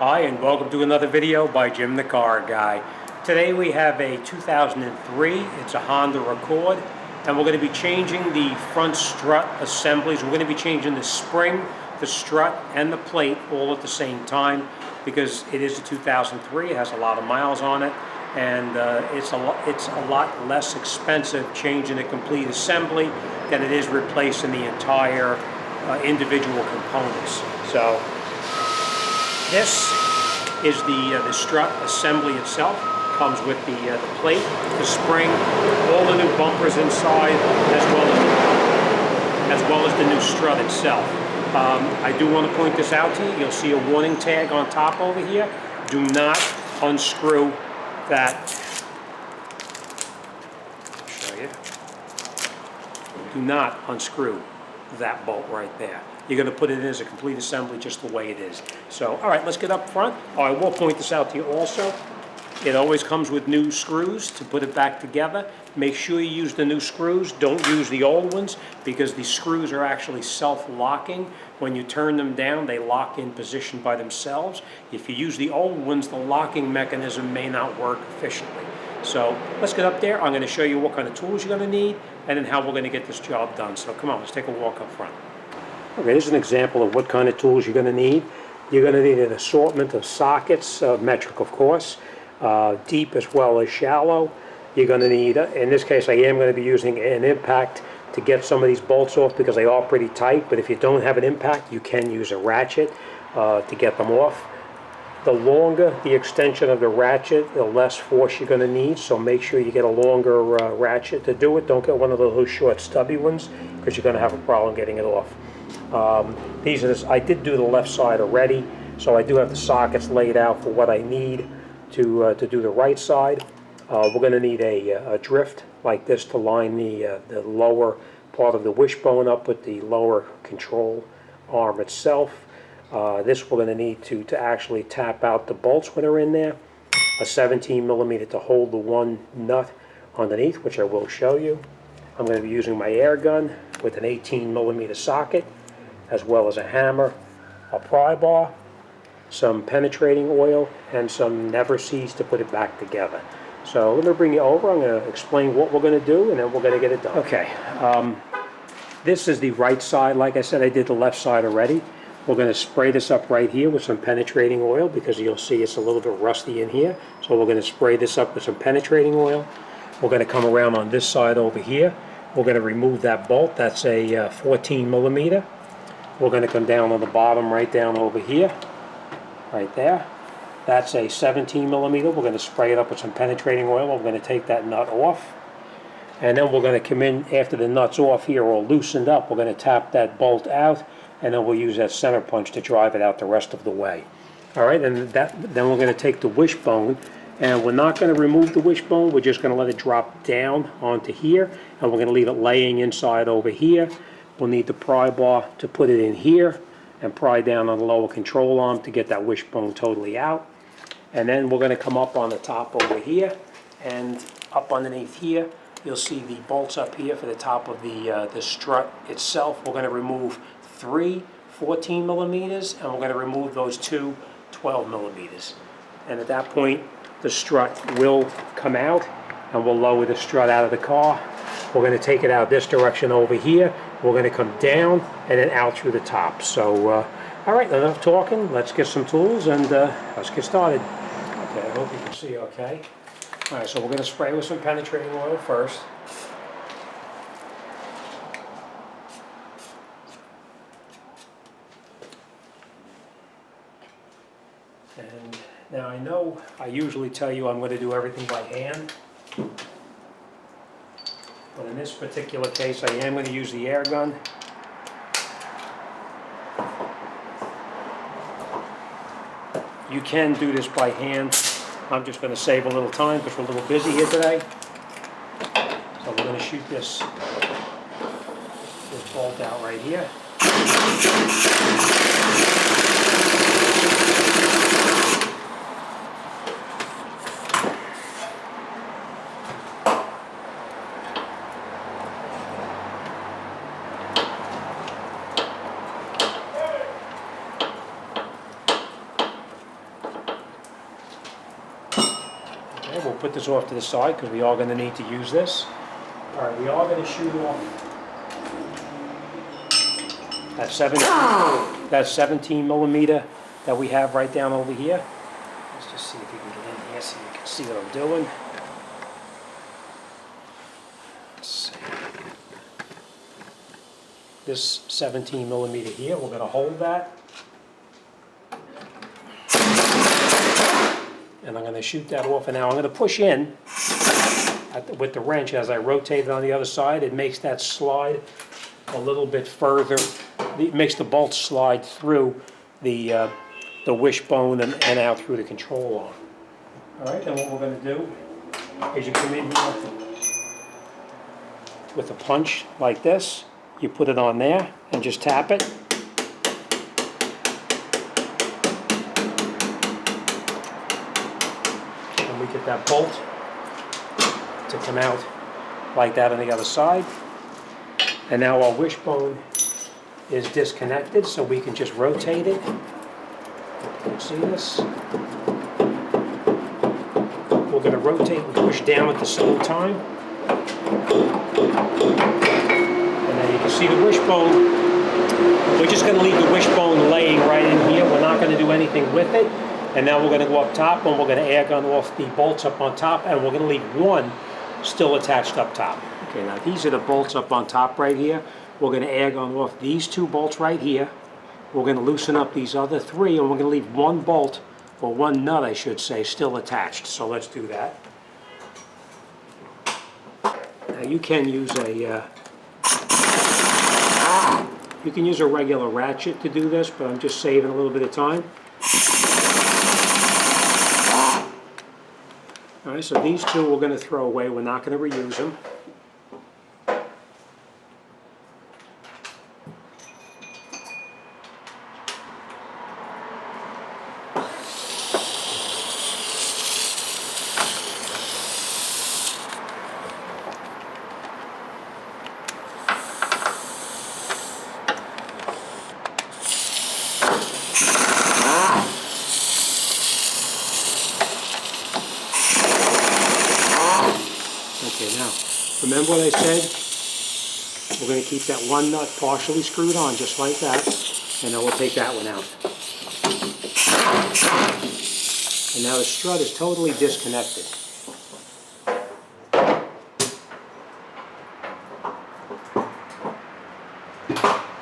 Hi, and welcome to another video by Jimthecarguy. Today we have a 2003, it's a Honda Accord, and we're going to be changing the front strut assemblies. We're going to be changing the spring, the strut, and the plate all at the same time because it is a 2003, it has a lot of miles on it, and it's a lot less expensive changing a complete assembly than it is replacing the entire individual components. So this is the strut assembly itself. Comes with the plate, the spring, all the new bumpers inside, as well as the new strut itself. I do want to point this out to you. You'll see a warning tag on top over here. Do not unscrew that. I'll show you. Do not unscrew that bolt right there. You're going to put it in as a complete assembly just the way it is. So, all right, let's get up front. I will point this out to you also. It always comes with new screws to put it back together. Make sure you use the new screws. Don't use the old ones because the screws are actually self-locking. When you turn them down, they lock in position by themselves. If you use the old ones, the locking mechanism may not work efficiently. So let's get up there. I'm going to show you what kind of tools you're going to need and then how we're going to get this job done. So come on, let's take a walk up front. Okay, here's an example of what kind of tools you're going to need. You're going to need an assortment of sockets, metric of course, deep as well as shallow. You're going to need, in this case I am going to be using an impact to get some of these bolts off because they are pretty tight, but if you don't have an impact you can use a ratchet to get them off. The longer the extension of the ratchet, the less force you're going to need, so make sure you get a longer ratchet to do it. Don't get one of those short stubby ones because you're going to have a problem getting it off. I did do the left side already, so I do have the sockets laid out for what I need to do the right side. We're going to need a drift like this to line the lower part of the wishbone up with the lower control arm itself. This we're going to need to actually tap out the bolts when they're in there. A 17mm to hold the one nut underneath, which I will show you. I'm going to be using my air gun with an 18mm socket, as well as a hammer, a pry bar, some penetrating oil, and some never cease to put it back together. So let me bring you over. I'm going to explain what we're going to do, and then we're going to get it done. Okay, this is the right side. Like I said, I did the left side already. We're going to spray this up right here with some penetrating oil because you'll see it's a little bit rusty in here. So we're going to spray this up with some penetrating oil. We're going to come around on this side over here. We're going to remove that bolt. That's a 14mm. We're going to come down on the bottom right down over here, right there. That's a 17mm. We're going to spray it up with some penetrating oil. We're going to take that nut off. And then we're going to come in after the nut's off here or loosened up. We're going to tap that bolt out, and then we'll use that center punch to drive it out the rest of the way. All right, and then we're going to take the wishbone, and we're not going to remove the wishbone. We're just going to let it drop down onto here, and we're going to leave it laying inside over here. We'll need the pry bar to put it in here and pry down on the lower control arm to get that wishbone totally out. And then we're going to come up on the top over here, and up underneath here you'll see the bolts up here for the top of the strut itself. We're going to remove 3 14mm, and we're going to remove those 2 12mm. And at that point the strut will come out, and we'll lower the strut out of the car. We're going to take it out this direction over here. We're going to come down and then out through the top. So, all right, enough talking. Let's get some tools and let's get started. Okay, I hope you can see okay. All right, so we're going to spray with some penetrating oil first. And now I know I usually tell you I'm going to do everything by hand. But in this particular case, I am going to use the air gun. You can do this by hand. I'm just going to save a little time because we're a little busy here today. So we're going to shoot this bolt out right here. put this off to the side because we are going to need to use this. All right, we are going to shoot off that 17 millimeter that we have right down over here. Let's just see if we can get in here so you can see what I'm doing. Let's see. This 17 millimeter here, we're going to hold that. And I'm going to shoot that off, and now I'm going to push in with the wrench as I rotate it on the other side. It makes that slide a little bit further. It makes the bolt slide through the wishbone and out through the control arm. All right, then what we're going to do is you come in here with a punch like this. You put it on there and just tap it. And we get that bolt to come out like that on the other side. And now our wishbone is disconnected, so we can just rotate it. You can see this. We're going to rotate and push down at the same time. And then you can see the wishbone. We're just going to leave the wishbone laying right in here. We're not going to do anything with it. And now we're going to go up top, and we're going to air gun off the bolts up on top, and we're going to leave one still attached up top. Okay, now these are the bolts up on top right here. We're going to air gun off these two bolts right here. We're going to loosen up these other three, and we're going to leave one bolt, or one nut I should say, still attached. So let's do that. Now you can use a regular ratchet to do this, but I'm just saving a little bit of time. All right, so these two we're going to throw away. We're not going to reuse them. Okay, now, remember what I said? We're going to keep that one nut partially screwed on, just like that, and then we'll take that one out. And now the strut is totally disconnected.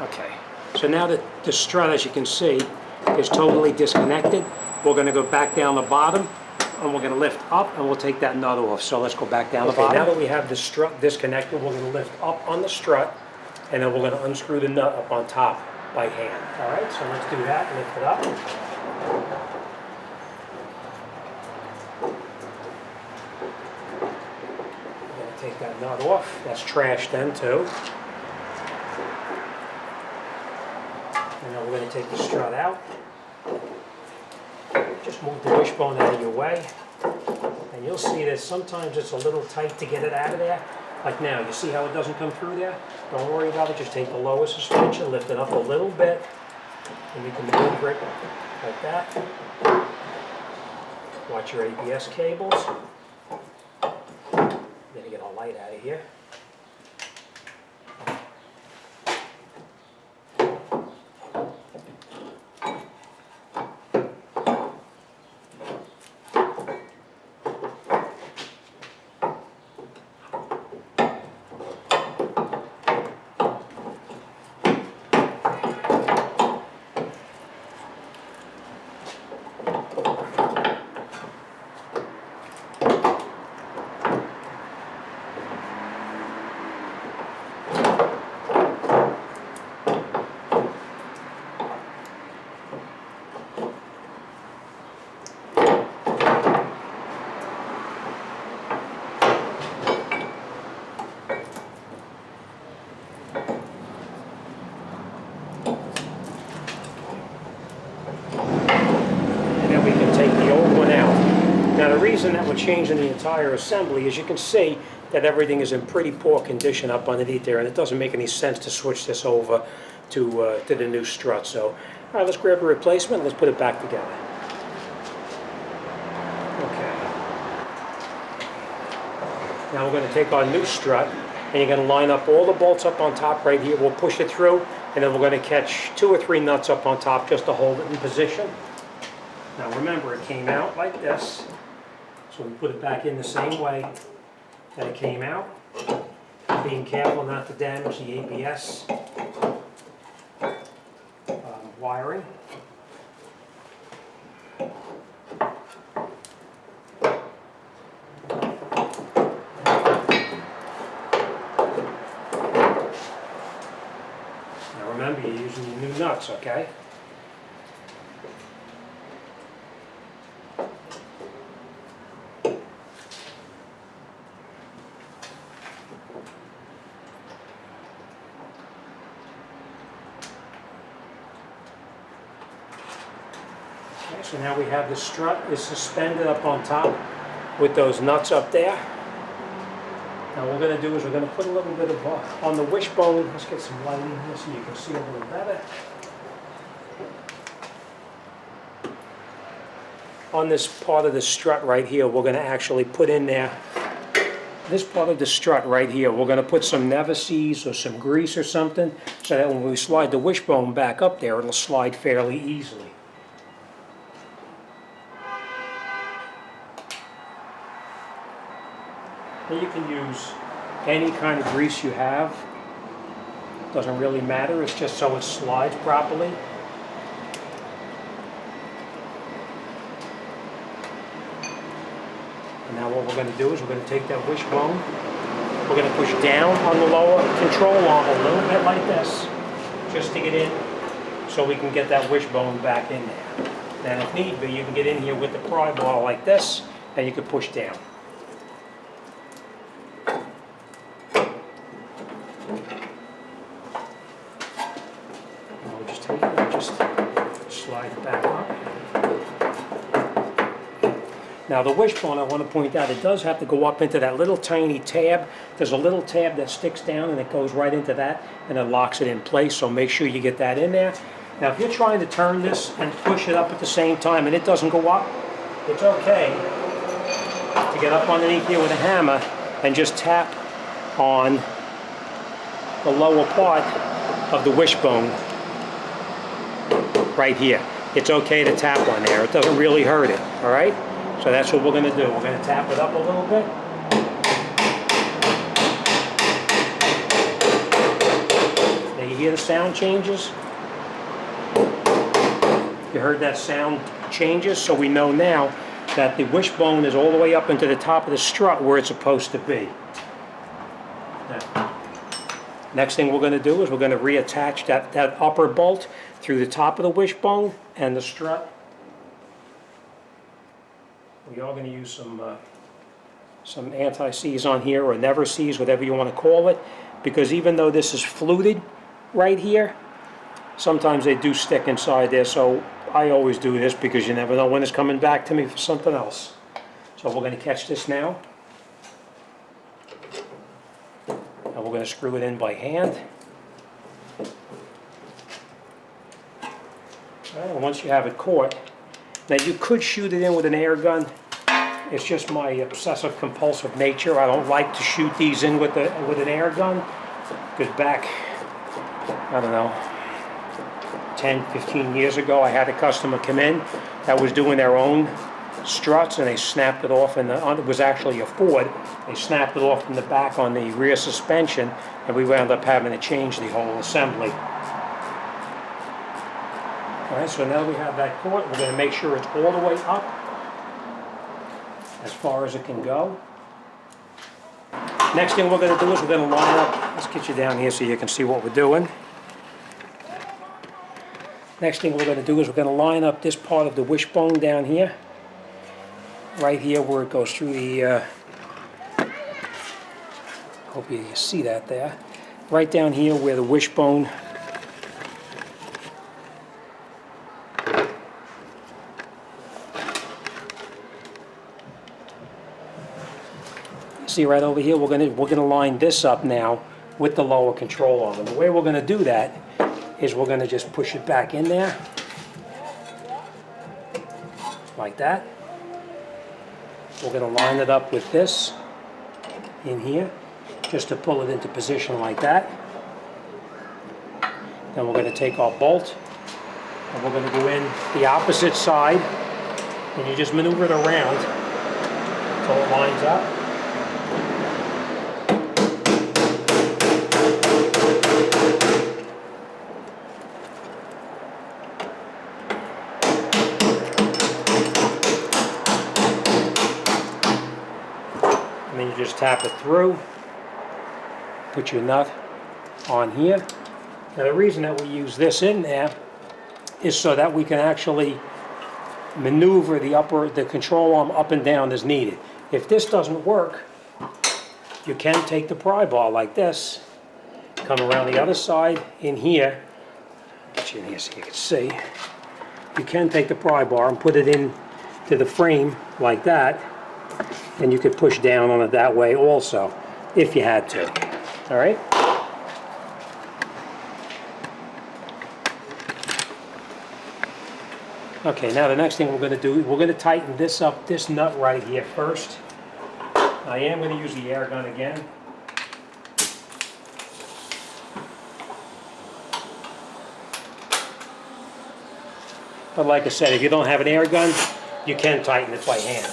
Okay, so now that the strut, as you can see, is totally disconnected, we're going to go back down the bottom, and we're going to lift up, and we'll take that nut off. So let's go back down the bottom. Now that we have the strut disconnected, we're going to lift up on the strut, and then we're going to unscrew the nut up on top by hand. All right, so let's do that. Lift it up. We're going to take that nut off. That's trash then too. And now we're going to take the strut out. Just move the wishbone out of your way, and you'll see that sometimes it's a little tight to get it out of there. Like now, you see how it doesn't come through there? Don't worry about it, just take the lower suspension, lift it up a little bit, and you can maneuver it like that. Watch your ABS cables. Then you get a light out of here. Now the reason that we're changing the entire assembly is you can see that everything is in pretty poor condition up underneath there, and it doesn't make any sense to switch this over to the new strut. So, all right, let's grab a replacement and let's put it back together. Okay. Now we're going to take our new strut, and you're going to line up all the bolts up on top right here. We'll push it through, and then we're going to catch 2 or 3 nuts up on top just to hold it in position. Now remember, it came out like this, so we put it back in the same way that it came out, being careful not to damage the ABS wiring. Now remember, you're using your new nuts, okay? Okay, so now we have the strut is suspended up on top with those nuts up there. Now what we're going to do is we're going to put a little bit of on the wishbone. Let's get some light in here so you can see a little better. On this part of the strut right here, we're going to actually put in there, this part of the strut right here, we're going to put some Never-Seez or some grease or something, so that when we slide the wishbone back up there, it'll slide fairly easily. And you can use any kind of grease you have. Doesn't really matter, it's just so it slides properly. And now what we're going to do is we're going to take that wishbone, we're going to push down on the lower control arm a little bit like this, just to get in, so we can get that wishbone back in there. Then if need be, you can get in here with the pry bar like this, and you can push down. We'll just take it and just slide it back up. Now the wishbone, I want to point out, it does have to go up into that little tiny tab. There's a little tab that sticks down and it goes right into that and it locks it in place, so make sure you get that in there. Now if you're trying to turn this and push it up at the same time and it doesn't go up, it's okay to get up underneath here with a hammer and just tap on the lower part of the wishbone right here. It's okay to tap on there. It doesn't really hurt it, all right? So that's what we're going to do. We're going to tap it up a little bit. Now you hear the sound changes? You heard that sound changes, so we know now that the wishbone is all the way up into the top of the strut where it's supposed to be. Now, next thing we're going to do is we're going to reattach that upper bolt through the top of the wishbone and the strut. We are going to use some anti-seize on here, or Never-Seez, whatever you want to call it, because even though this is fluted right here, sometimes they do stick inside there, so I always do this because you never know when it's coming back to me for something else. So we're going to catch this now, and we're going to screw it in by hand. And once you have it caught, now you could shoot it in with an air gun. It's just my obsessive compulsive nature. I don't like to shoot these in with an air gun, because back, I don't know, 10, 15 years ago, I had a customer come in that was doing their own struts, and they snapped it off, and it was actually a Ford. They snapped it off in the back on the rear suspension, and we wound up having to change the whole assembly. All right, so now we have that caught. We're going to make sure it's all the way up as far as it can go. Next thing we're going to do is we're going to line up. Let's get you down here so you can see what we're doing. Next thing we're going to do is we're going to line up this part of the wishbone down here, right here where it goes through the, hope you see that there, right down here where the wishbone see right over here. We're gonna line this up now with the lower control arm. And the way we're gonna do that is we're gonna just push it back in there like that. We're gonna line it up with this, in here, just to pull it into position like that. Then we're going to take our bolt, and we're going to go in the opposite side, and you just maneuver it around until it lines up. And then you just tap it through, put your nut on here. Now the reason that we use this in there is so that we can actually maneuver the control arm up and down as needed. If this doesn't work, you can take the pry bar like this, come around the other side in here, get you in here so you can see. You can take the pry bar and put it in to the frame like that, and you could push down on it that way also, if you had to. All right? Okay, now the next thing we're going to do, we're going to tighten this up, this nut right here first. I am going to use the air gun again. But like I said, if you don't have an air gun, you can tighten it by hand.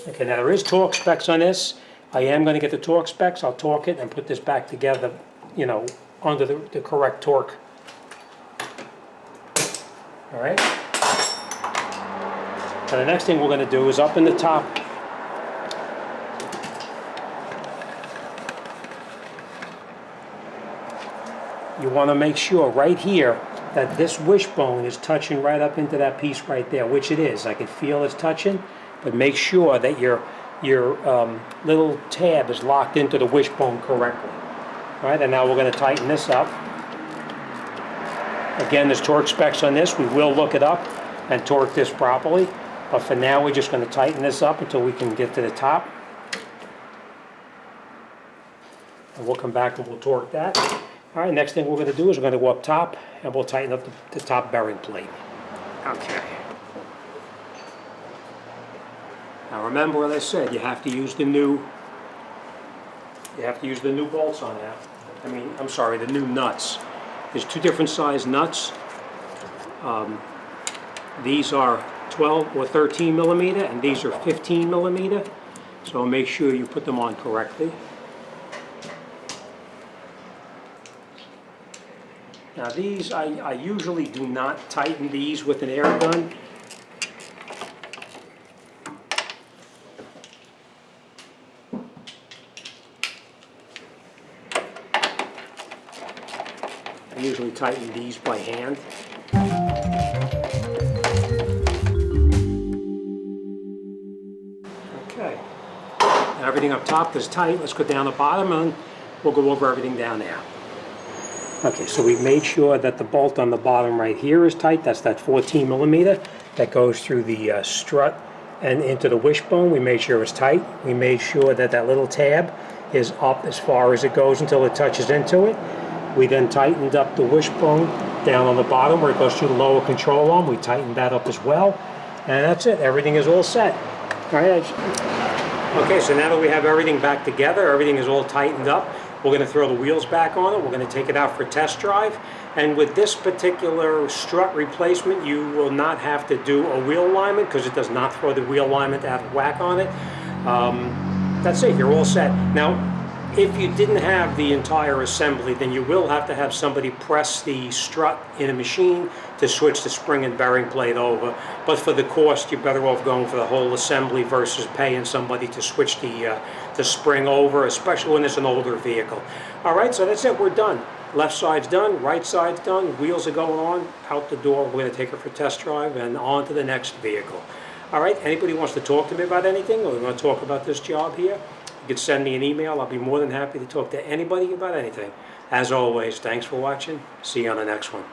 Okay, now there is torque specs on this. I am going to get the torque specs. I'll torque it and put this back together, you know, under the correct torque. All right? Now the next thing we're going to do is up in the top. You want to make sure right here that this wishbone is touching right up into that piece right there, which it is. I can feel it's touching. But make sure that your little tab is locked into the wishbone correctly. All right, and now we're going to tighten this up. Again, there's torque specs on this. We will look it up and torque this properly. But for now, we're just going to tighten this up until we can get to the top. And we'll come back and we'll torque that. All right, next thing we're going to do is we're going to go up top and we'll tighten up the top bearing plate. Okay. Now remember what I said, you have to use the new bolts on that. I'm sorry, the new nuts. There's two different size nuts. These are 12 or 13 millimeter and these are 15 millimeter. So make sure you put them on correctly. Now these, I usually do not tighten these with an air gun. I usually tighten these by hand. Okay. Now everything up top is tight. Let's go down the bottom and we'll go over everything down there. Okay, so we've made sure that the bolt on the bottom right here is tight. That's that 14 millimeter that goes through the strut and into the wishbone. We made sure it's tight. We made sure that that little tab is up as far as it goes until it touches into it. We then tightened up the wishbone down on the bottom where it goes through the lower control arm. We tightened that up as well. And that's it. Everything is all set. All right. Okay, so now that we have everything back together, everything is all tightened up, we're going to throw the wheels back on it. We're going to take it out for a test drive. And with this particular strut replacement, you will not have to do a wheel alignment because it does not throw the wheel alignment out of whack on it. That's it. You're all set. Now, if you didn't have the entire assembly, then you will have to have somebody press the strut in a machine to switch the spring and bearing plate over. But for the cost, you're better off going for the whole assembly versus paying somebody to switch the spring over, especially when it's an older vehicle. All right, so that's it. We're done. Left side's done, right side's done, wheels are going on, out the door. We're going to take it for a test drive and on to the next vehicle. All right, anybody wants to talk to me about anything or we want to talk about this job here? You can send me an email. I'll be more than happy to talk to anybody about anything. As always, thanks for watching. See you on the next one.